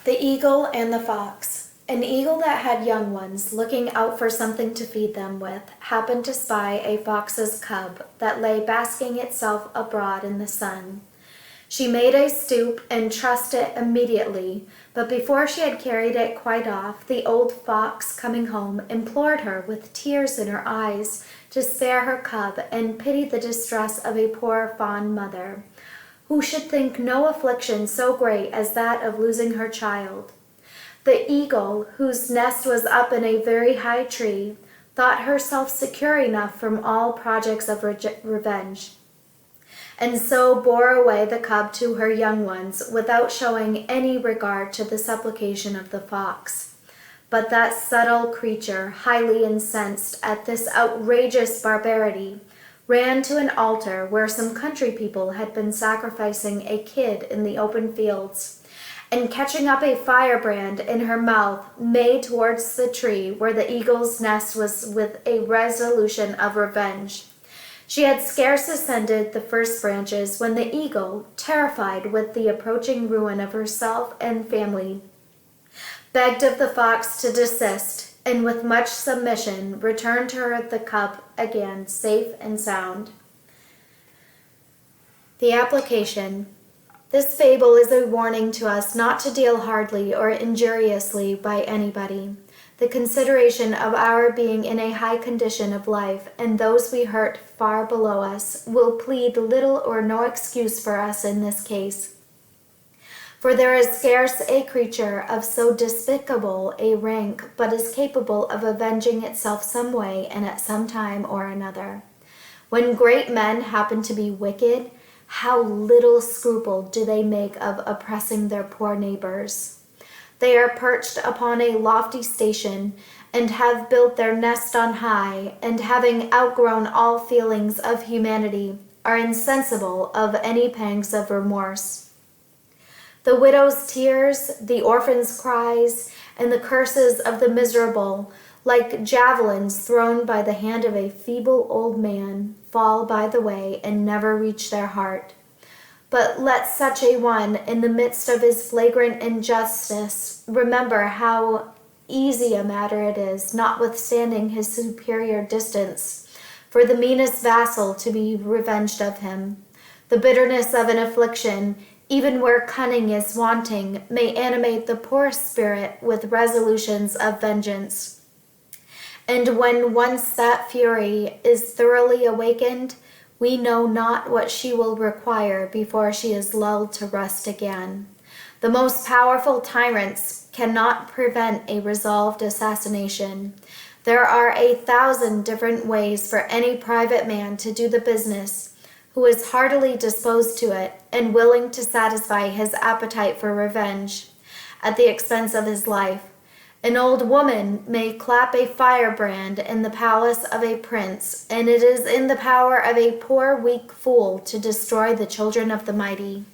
The Eagle and the Fox. An eagle that had young ones, looking out for something to feed them with, happened to spy a fox's cub that lay basking itself abroad in the sun. She made a stoop and trussed it immediately, but before she had carried it quite off, the old fox, coming home, implored her with tears in her eyes to spare her cub and pity the distress of a poor fond mother, who should think no affliction so great as that of losing her child. The eagle, whose nest was up in a very high tree, thought herself secure enough from all projects of revenge, and so bore away the cub to her young ones without showing any regard to the supplication of the fox. But that subtle creature, highly incensed at this outrageous barbarity, ran to an altar where some country people had been sacrificing a kid in the open fields, and catching up a firebrand in her mouth, made towards the tree where the eagle's nest was with a resolution of revenge. She had scarce ascended the first branches when the eagle, terrified with the approaching ruin of herself and family, begged of the fox to desist, and with much submission returned her the cub again, safe and sound. The application. This fable is a warning to us not to deal hardly or injuriously by anybody. The consideration of our being in a high condition of life, and those we hurt far below us, will plead little or no excuse for us in this case. For there is scarce a creature of so despicable a rank but is capable of avenging itself some way and at some time or another. When great men happen to be wicked, how little scruple do they make of oppressing their poor neighbors. They are perched upon a lofty station, and have built their nest on high, and having outgrown all feelings of humanity, are insensible of any pangs of remorse. The widow's tears, the orphan's cries, and the curses of the miserable, like javelins thrown by the hand of a feeble old man, fall by the way and never reach their heart. But let such a one, in the midst of his flagrant injustice, remember how easy a matter it is, notwithstanding his superior distance, for the meanest vassal to be revenged of him. The bitterness of an affliction, even where cunning is wanting, may animate the poorest spirit with resolutions of vengeance. And when once that fury is thoroughly awakened, we know not what she will require before she is lulled to rest again. The most powerful tyrants cannot prevent a resolved assassination. There are 1,000 different ways for any private man to do the business, who is heartily disposed to it and willing to satisfy his appetite for revenge at the expense of his life. An old woman may clap a firebrand in the palace of a prince, and it is in the power of a poor weak fool to destroy the children of the mighty.